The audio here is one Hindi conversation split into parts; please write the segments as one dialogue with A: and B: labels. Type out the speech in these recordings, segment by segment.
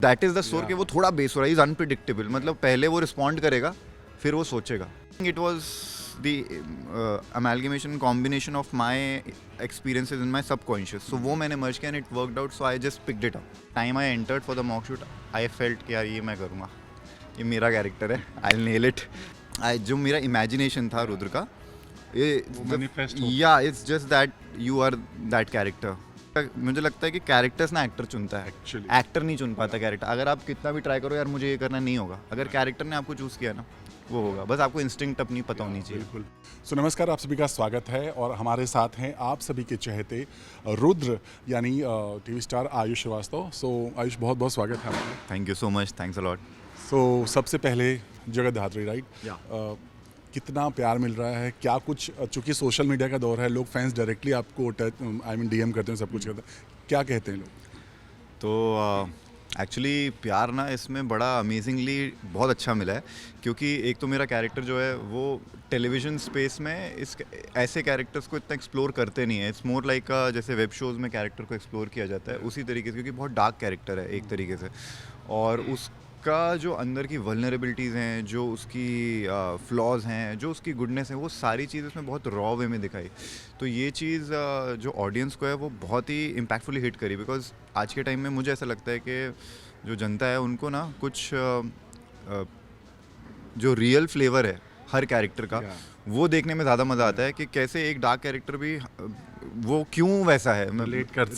A: दैट इज द सोर कि वो थोड़ा बेस हो रहा है, इज अनप्रिडिक्टेबल। मतलब पहले वो रिस्पॉन्ड करेगा फिर वो सोचेगा। It was the amalgamation combination of my experiences in my subconscious. So वो मैंने मर्ज किया and it worked out, so I just picked it up. Time I entered for the mock shoot I felt कि यार ये मैं करूँगा, ये मेरा कैरेक्टर है, आई विल नेल इट। जो मेरा इमेजिनेशन था रुद्र का, या it's just that you are that character. मुझे लगता है कि कैरेक्टर्स ना एक्टर चुनता है, एक्टर नहीं चुन पाता कैरेक्टर। अगर आप कितना भी ट्राई करो यार मुझे ये करना, नहीं होगा। अगर कैरेक्टर ने आपको चूज़ किया ना वो होगा, बस आपको इंस्टिंक्ट अपनी पता होनी चाहिए।
B: बिल्कुल। सो नमस्कार, आप सभी का स्वागत है और हमारे साथ हैं आप सभी के चहेते रुद्र यानी TV star Ayush Shrivastava. So Ayush, बहुत बहुत स्वागत है आपका।
A: Thank you so much, thanks a lot.
B: So सबसे पहले जगतधात्री, राइट? कितना प्यार मिल रहा है, क्या कुछ, चूंकि सोशल मीडिया का दौर है, लोग फैंस डायरेक्टली आपको डीएम करते हैं, सब कुछ करते हैं, क्या कहते हैं लोग?
A: तो एक्चुअली प्यार ना इसमें बड़ा अमेजिंगली बहुत अच्छा मिला है, क्योंकि एक तो मेरा कैरेक्टर जो है वो टेलीविज़न स्पेस में ऐसे कैरेक्टर्स को इतना एक्सप्लोर करते नहीं है। इट्स मोर लाइक जैसे वेब शोज़ में कैरेक्टर को एक्सप्लोर किया जाता है उसी तरीके से, क्योंकि बहुत डार्क कैरेक्टर है एक तरीके से, और उसका जो अंदर की वल्नरेबिलिटीज़ हैं, जो उसकी फ्लॉज हैं, जो उसकी गुडनेस है, वो सारी चीज़ उसमें बहुत रॉ वे में दिखाई। तो ये चीज़ जो ऑडियंस को है वो बहुत ही इम्पैक्टफुली हिट करी, बिकॉज आज के टाइम में मुझे ऐसा लगता है कि जो जनता है उनको ना कुछ जो रियल फ्लेवर है हर कैरेक्टर का, वो देखने में ज़्यादा मज़ा आता है कि कैसे एक डार्क कैरेक्टर भी वो क्यों वैसा है,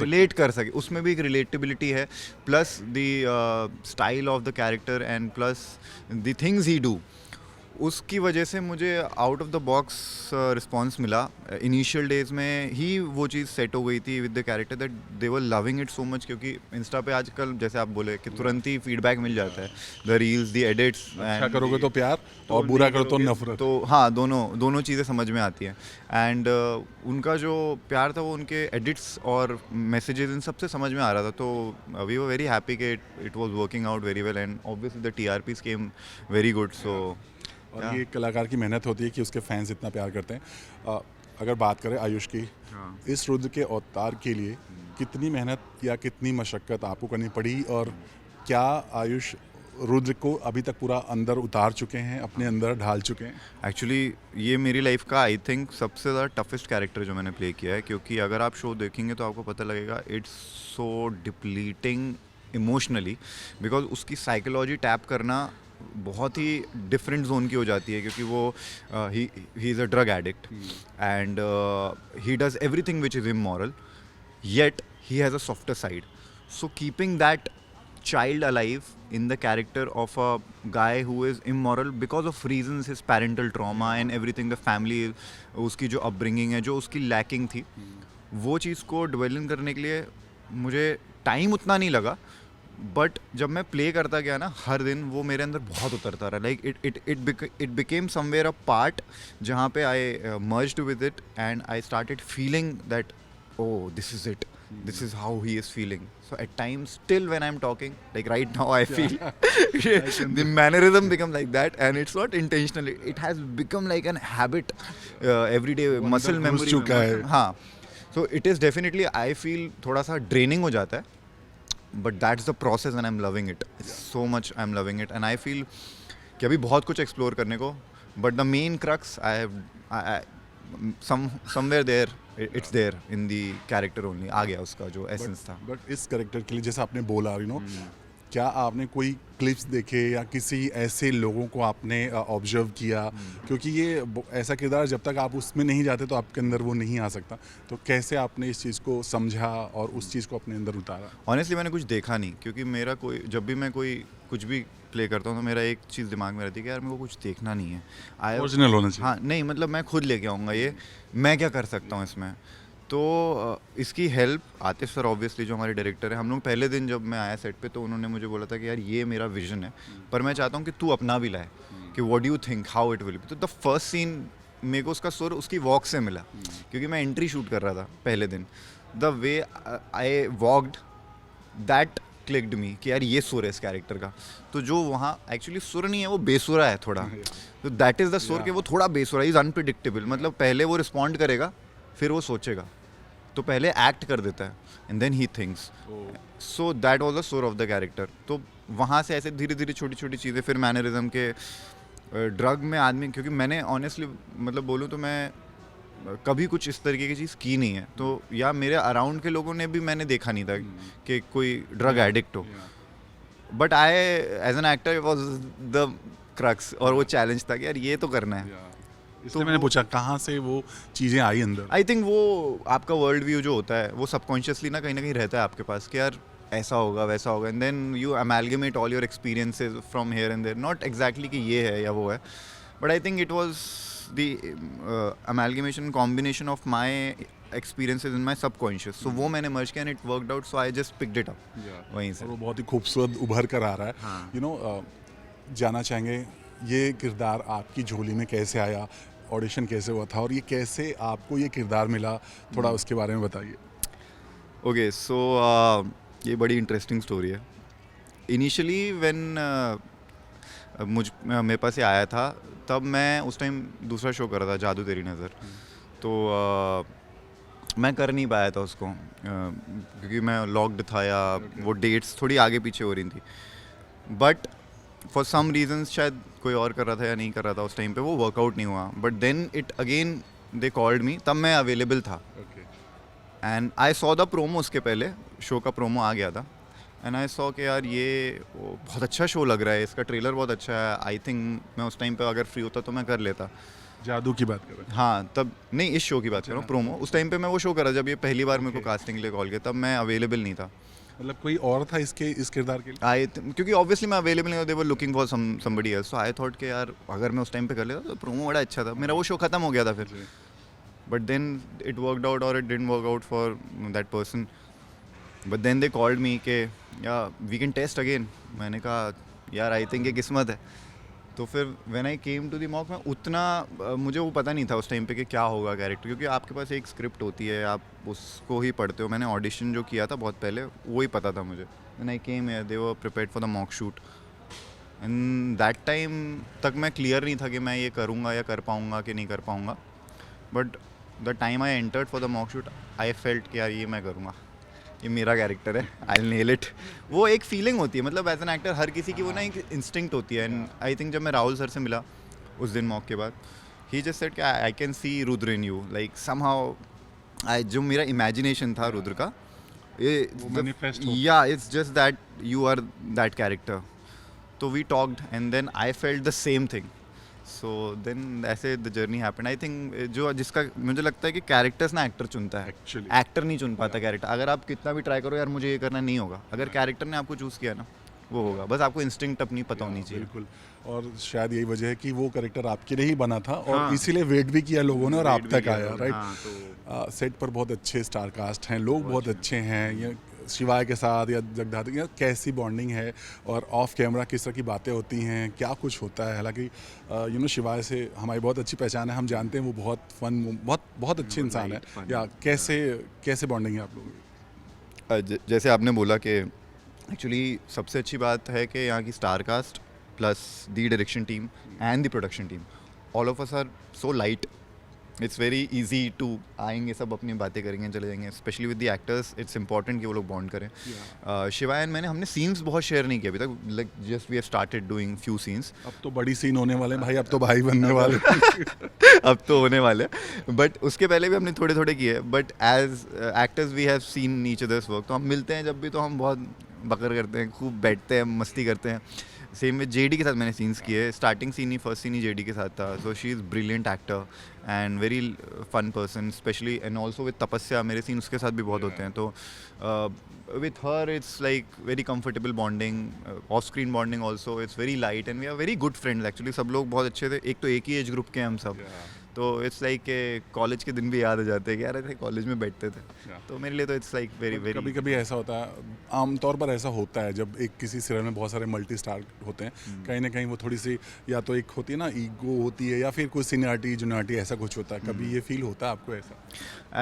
A: रिलेट कर सके। उसमें भी एक रिलेटेबिलिटी है, plus the style of the character and plus the things he do. उसकी वजह से मुझे out of the box response मिला। इनिशियल डेज में ही वो चीज़ सेट हो गई थी with the character, that they were loving it so much. क्योंकि इंस्टा पे आजकल जैसे आप बोले कि तुरंत ही फीडबैक मिल जाता है, द रील्स, द एडिट्स।
B: अच्छा करोगे तो प्यार और बुरा करो तो नफरत।
A: तो हाँ, दोनों चीज़ें समझ में आती हैं। एंड उनका जो प्यार था वो उनके एडिट्स और मैसेजेस इन सबसे समझ में आ रहा था। तो वी वर वेरी हैप्पी कि it was working out very well, and obviously the TRPs came very good. So
B: और ये कलाकार की मेहनत होती है कि उसके फैंस इतना प्यार करते हैं। अगर बात करें आयुष की, इस रुद्र के अवतार के लिए कितनी मेहनत या कितनी मशक्क़त आपको करनी पड़ी, और क्या आयुष रुद्र को अभी तक पूरा अंदर उतार चुके हैं, अपने अंदर ढाल चुके हैं?
A: एक्चुअली ये मेरी लाइफ का आई थिंक सबसे ज़्यादा टफेस्ट कैरेक्टर जो मैंने प्ले किया है, क्योंकि अगर आप शो देखेंगे तो आपको पता लगेगा it's so depleting emotionally, because उसकी साइकोलॉजी टैप करना बहुत ही डिफरेंट जोन की हो जाती है। क्योंकि वो he is a drug addict and he does everything which is immoral, yet he has a softer side. So keeping that child alive in the character of a guy who is immoral because of reasons, his parental trauma and everything, the family, उसकी जो upbringing है, जो उसकी lacking थी, वो चीज़ को डिवेल करने के लिए मुझे टाइम उतना नहीं लगा। बट जब मैं प्ले करता गया ना हर दिन, वो मेरे अंदर बहुत उतरता रहा। Like it became somewhere a part जहाँ पे I merged with it and I started feeling that oh, this is it, this is how he is feeling. So at times still when I'm talking, like right now I feel the mannerism become like that, and it's not intentional, it has become like an habit, everyday muscle memory
B: चुका है।
A: हाँ, so it is definitely, I feel थोड़ा सा draining हो जाता है, but that's the process and I'm loving it so much, I'm loving it, and I feel कि अभी बहुत कुछ explore करने को, but the main crux I have somewhere there, it's there in the character only, आ गया उसका जो essence था।
B: बट इस कैरेक्टर के लिए जैसा आपने बोला, क्या आपने कोई क्लिप्स देखे या किसी ऐसे लोगों को आपने ऑब्जर्व किया? क्योंकि ये ऐसा किरदार जब तक आप उसमें नहीं जाते तो आपके अंदर वो नहीं आ सकता। तो कैसे आपने इस चीज़ को समझा और उस चीज़ को अपने अंदर उतारा?
A: ऑनेस्टली मैंने कुछ देखा नहीं, क्योंकि मेरा कोई, जब भी मैं कोई कुछ भी प्ले करता हूँ तो मेरा एक चीज़ दिमाग में रहती है कि यार मेरे को कुछ देखना नहीं है,
B: ओरिजिनल होना चाहिए।
A: हाँ, नहीं मतलब मैं खुद लेके आऊँगा, ये मैं क्या कर सकता हूँ इसमें। तो इसकी हेल्प आतिफ सर ऑब्वियसली जो हमारे डायरेक्टर हैं, हम लोग पहले दिन जब मैं आया सेट पे तो उन्होंने मुझे बोला था कि यार ये मेरा विजन है, पर मैं चाहता हूँ कि तू अपना भी लाए, कि what do you think how it will be. तो द फर्स्ट सीन मेरे को उसका सुर उसकी वॉक से मिला, क्योंकि मैं एंट्री शूट कर रहा था पहले दिन। The way I walked that clicked me कि यार ये सुर है इस कैरेक्टर का। तो जो वहाँ एक्चुअली सुर नहीं है, वो बेसुरा है थोड़ा, तो दैट इज़ द सुर कि वो थोड़ा बेसुरा, इज़ अनप्रिडिक्टेबल। मतलब पहले वो रिस्पॉन्ड करेगा फिर वो सोचेगा। तो तो पहले एक्ट कर देता है and then he thinks. So that was the sort of the character. तो वहाँ से ऐसे धीरे धीरे छोटी छोटी चीज़ें, फिर मैनरिज्म के ड्रग में आदमी, क्योंकि मैंने ऑनेस्टली मतलब बोलूँ तो मैं कभी कुछ इस तरीके की चीज़ की नहीं है, तो या मेरे अराउंड के लोगों ने भी मैंने देखा नहीं था कि कोई ड्रग एडिक्ट हो. But I as an actor was the crux, और वो चैलेंज था कि यार ये तो करना है.
B: इसलिए मैंने पूछा कहाँ से वो चीज़ें आई अंदर.
A: आई थिंक वो आपका वर्ल्ड व्यू जो होता है वो सबकॉन्शियसली ना कहीं रहता है आपके पास कि यार ऐसा होगा वैसा होगा, and then you amalgamate all your experiences from here and there. Not exactly कि ये है या वो है, but I think it was the amalgamation combination of my experiences in my subconscious. So वो मैंने मर्ज किया and it worked out, so I just picked it up वहीं से.
B: और वो बहुत ही खूबसूरत उभर कर आ रहा है.
A: हाँ.
B: यू नो, जानना चाहेंगे ये किरदार आपकी झोली में कैसे आया, ऑडिशन कैसे हुआ था और ये कैसे आपको ये किरदार मिला, थोड़ा उसके बारे में बताइए.
A: ओके, सो ये बड़ी इंटरेस्टिंग स्टोरी है. इनिशियली व्हेन मेरे पास ये आया था, तब मैं उस टाइम दूसरा शो कर रहा था, जादू तेरी नज़र. तो मैं कर नहीं पाया था उसको क्योंकि मैं लॉक्ड था या वो डेट्स थोड़ी आगे पीछे हो रही थी. बट फॉर सम रीजंस शायद कोई और कर रहा था या नहीं कर रहा था उस टाइम पे, वो वर्कआउट नहीं हुआ. But then it again they called me, तब मैं अवेलेबल था. And I saw the promo, उसके पहले शो का प्रोमो आ गया था. एंड आई सॉ कि यार ये बहुत अच्छा शो लग रहा है, इसका ट्रेलर बहुत अच्छा है. आई थिंक मैं उस टाइम पे अगर फ्री होता तो मैं कर लेता.
B: जादू की बात कर रहे हैं.
A: हाँ, तब नहीं, इस शो की बात कर रहा हूँ, प्रोमो. उस टाइम पे मैं वो शो करा जब ये पहली बार मेरे को कास्टिंग के लिए कॉल किया, तब मैं अवेलेबल नहीं था.
B: मतलब कोई और था इस किरदार के लिए?
A: क्योंकि ऑब्वियसली मैं अवेलेबल नहीं था, they were looking for somebody else. So I thought कि यार अगर मैं उस टाइम पे कर लेता तो प्रोमो बड़ा अच्छा था. मेरा वो शो खत्म हो गया था फिर. But then it worked out और it didn't work out for that person. But then they called me के या वी कैन टेस्ट अगेन. मैंने कहा यार आई थिंक ये किस्मत है. तो फिर when I came to the mock, में उतना मुझे वो पता नहीं था उस टाइम पे कि क्या होगा कैरेक्टर, क्योंकि आपके पास एक स्क्रिप्ट होती है, आप उसको ही पढ़ते हो. मैंने ऑडिशन जो किया था बहुत पहले, वो ही पता था मुझे. When I came here they were prepared for the mock shoot. And that time तक मैं क्लियर नहीं था कि मैं ये करूँगा या कर पाऊँगा कि नहीं कर पाऊँगा. But the time I entered for the mock shoot, I felt कि यार ये मैं करूँगा, ये मेरा कैरेक्टर है, आई नेल इट. वो एक फीलिंग होती है, मतलब एज एन एक्टर हर किसी की वो ना एक इंस्टिंक्ट होती है. एंड आई थिंक जब मैं राहुल सर से मिला उस दिन मॉक के बाद, ही जस्ट सेड कि I can see Rudra in you, like somehow जो मेरा इमेजिनेशन था रुद्र का, या it's just that you are that character. तो we talked and then I felt the same thing. So then ऐसे the journey happened. I think जो जिसका मुझे लगता है कि कैरेक्टर्स ना एक्टर चुनता है, एक्टर नहीं चुन पाता कैरेक्टर. अगर आप कितना भी ट्राई करो यार मुझे ये करना, नहीं होगा. अगर कैरेक्टर ने आपको चूज़ किया ना, वो होगा. बस आपको इंस्टिंक्ट अपनी पता होनी चाहिए.
B: बिल्कुल. और शायद यही वजह है कि वो कैरेक्टर आपके लिए ही बना था और इसीलिए वेट भी किया लोगों ने और आप तक आया. राइट. सेट पर बहुत अच्छे स्टार कास्ट हैं, लोग बहुत अच्छे हैं. ये शिवाय के साथ या जगदात्री, या कैसी बॉन्डिंग है और ऑफ कैमरा किस तरह की बातें होती हैं, क्या कुछ होता है. हालांकि यू नो शिवाय से हमारी बहुत अच्छी पहचान है, हम जानते हैं वो बहुत फन, बहुत अच्छे इंसान है. या कैसे बॉन्डिंग है आप लोगों की?
A: जैसे आपने बोला कि एक्चुअली सबसे अच्छी बात है कि यहाँ की star cast plus the direction team and the production team, all of us are so light. It's very easy to, आएंगे सब अपनी बातें करेंगे चले जाएंगे. Specially with the actors it's important कि वो लोग बॉन्ड करें. शिवाय एंड हमने सीन्स बहुत शेयर नहीं किया अभी तक. Like just we have started doing few scenes.
B: अब तो बड़ी सीन होने वाले हैं भाई, अब तो भाई बनने वाले.
A: अब तो होने वाले. बट उसके पहले भी हमने थोड़े थोड़े किए. But as actors we have seen each others work. तो हम मिलते हैं जब भी, तो हम बहुत बकर करते हैं, खूब बैठते हैं, मस्ती करते हैं. सेम में जेडी के साथ मैंने सीन्स किए. स्टार्टिंग सीन ही, फर्स्ट सीन ही जेडी के साथ था. So she is brilliant actor and very fun person. Specially and also with Tapasya, मेरे सीन उसके साथ भी बहुत होते हैं. तो with her it's like very comfortable bonding, off screen bonding also. It's very light and we are very good friends. Actually सब लोग बहुत अच्छे थे. एक तो एक ही एज ग्रुप के हम सब. तो इट्स लाइक कॉलेज के दिन भी याद आ जाते हैं कि यार ऐसे कॉलेज में बैठते थे. तो मेरे लिए तो इट्स लाइक वेरी वेरी.
B: कभी कभी ऐसा होता है, आमतौर पर ऐसा होता है जब एक किसी सीरियल में बहुत सारे मल्टी स्टार होते हैं, कहीं ना कहीं वो थोड़ी सी या तो एक होती है ना ईगो होती है, या फिर कोई सीनियरिटी जूनियरिटी ऐसा कुछ होता है. कभी ये फील होता है आपको ऐसा?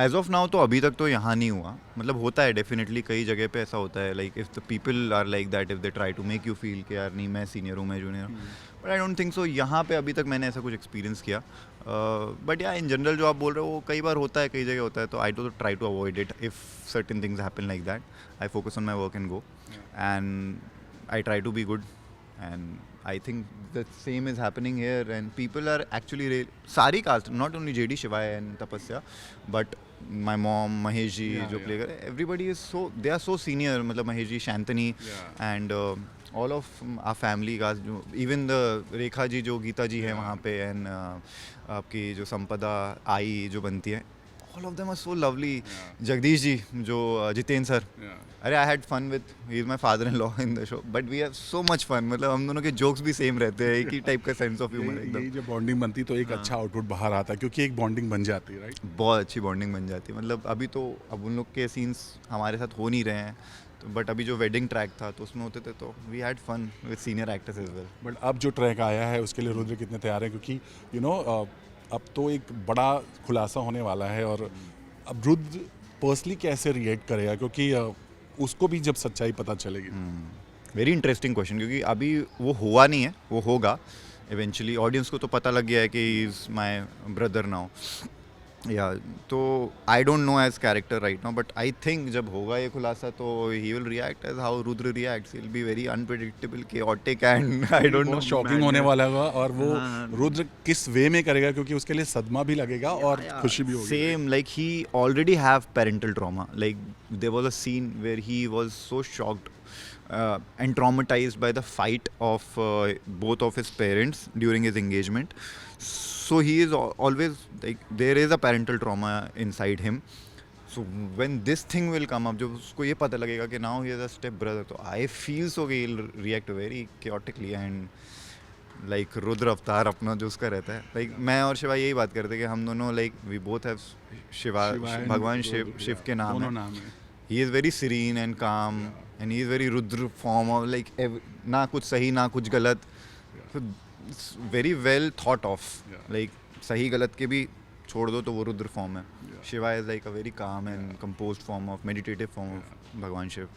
A: एज ऑफ नाउ तो अभी तक तो यहाँ नहीं हुआ. मतलब होता है डेफिनेटली, कई जगह पे ऐसा होता है. Like if the people are like that, if they try to make you feel कि यार नहीं मैं सीनियर हूँ, मैं जूनियर हूँ. But I don't think so. यहाँ पे अभी तक मैंने ऐसा कुछ एक्सपीरियंस किया. बट या इन जनरल जो आप बोल रहे हो वो कई बार होता है, कई जगह होता है, तो I do try to avoid it if certain things happen like that. I focus on my work and go, and I try to be good, and I think the same is happening here, and people are actually सारी cast, not only JD Shivai and Tapasya, but my mom, Mahesh ji जो play करे, everybody is so, they are so senior, मतलब Mahesh ji, Shantani, and all of our family cast, even the Rekha ji जो गीता जी है वहाँ पे, and आपकी जो संपदा आई जो बनती है, all of them are so lovely. Jagdish ji जो जितेंद्र सर, अरे I had fun with, he is my father in law in the show, but we have so much fun. मतलब हम दोनों के जोक्स भी सेम रहते हैं, एक ही टाइप का सेंस ऑफ ह्यूमर एकदम.
B: यही जब बॉन्डिंग बनती तो एक अच्छा आउटपुट बाहर आता है, क्योंकि एक बॉन्डिंग बन जाती है, राइट?
A: बहुत अच्छी बॉन्डिंग बन जाती है. मतलब अभी तो अब उन लोग के सीन्स हमारे साथ हो नहीं रहे हैं, तो बट अभी जो वेडिंग ट्रैक था तो उसमें होते थे, तो we had fun with senior actors as well.
B: बट अब जो ट्रैक आया है उसके लिए रुद्र कितने तैयार है? क्योंकि अब तो एक बड़ा खुलासा होने वाला है, और अब रुद्र पर्सनली कैसे रिएक्ट करेगा, क्योंकि उसको भी जब सच्चाई पता चलेगी.
A: वेरी इंटरेस्टिंग क्वेश्चन, क्योंकि अभी वो हुआ नहीं है, वो होगा इवेंचुअली. ऑडियंस को तो पता लग गया है कि he is my brother now, या तो I don't know as character right now, but I think जब होगा ये खुलासा तो he will react as how Rudra reacts. He will be very unpredictable, chaotic, and I don't know,
B: shocking होने वाला होगा. और वो रुद्र किस वे में करेगा, क्योंकि उसके लिए सदमा भी लगेगा और खुशी भी होगी.
A: Same like he already have parental trauma. Like there was a scene where he was so shocked and traumatized by the fight of both of his parents during his engagement. So he is always like, there is a parental trauma inside him. So when this thing will come up, जब उसको ये पता लगेगा कि now he is a step brother, तो I feel so कि he'll react very chaotically, and like Rudra अवतार अपना जो उसका रहता है, like मैं और शिवा यही बात करते हैं कि हम दोनों like we both have Shiva, भगवान शिव के नाम है. He is very serene and calm, and he is very Rudra form of like ना कुछ सही ना कुछ गलत, so it's very well thought of. Like सही गलत के भी छोड़ दो तो वो रुद्र फॉर्म है. Shiva is like a very calm and composed form of meditative form of भगवान Shiv.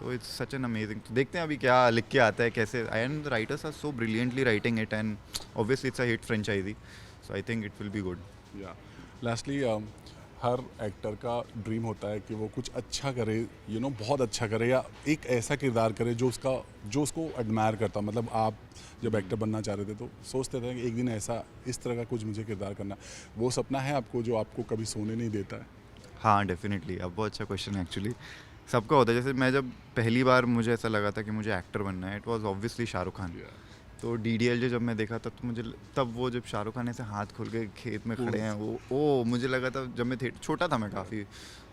A: So it's such an amazing. तो देखते हैं अभी क्या लिख के आता है, कैसे, and the writers are so brilliantly writing it, and obviously it's a hit franchise, so I think it will be good.
B: Yeah. Lastly, her actor का ड्रीम होता है कि वो कुछ अच्छा करे, बहुत अच्छा करे, या एक ऐसा किरदार करे जो उसको एडमायर करता. मतलब आप जब एक्टर बनना चाह रहे थे तो सोचते थे कि एक दिन ऐसा इस तरह का कुछ मुझे किरदार करना. वो सपना है आपको जो आपको कभी सोने नहीं देता है?
A: हाँ डेफिनेटली. अब बहुत अच्छा क्वेश्चन है एक्चुअली. सबका होता है. जैसे मैं जब पहली बार मुझे ऐसा लगा था कि मुझे एक्टर बनना है, it was obviously Shahrukh Khan. तो DDLJ जब मैं देखा तब वो जब शाहरुख खान ऐसे हाथ खोल के खेत में खड़े हैं, वो मुझे लगा था, जब मैं छोटा था मैं काफ़ी,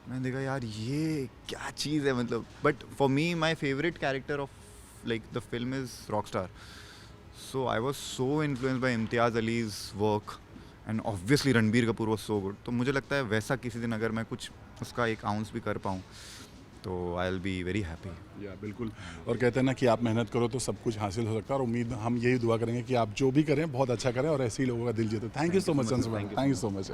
A: मैंने देखा यार ये क्या चीज़ है. मतलब but for me my favourite character of like the film is Rockstar. So I was so influenced by Imtiaz Ali's work, and obviously Ranbir Kapoor was so good. तो मुझे लगता है वैसा किसी दिन अगर मैं कुछ उसका एक आउंस भी कर पाऊँ तो I will be very happy.
B: या बिल्कुल. और कहते हैं ना कि आप मेहनत करो तो सब कुछ हासिल हो सकता है, और उम्मीद हम यही दुआ करेंगे कि आप जो भी करें बहुत अच्छा करें और ऐसे ही लोगों का दिल जीते. Thank you so much. Thank you so much.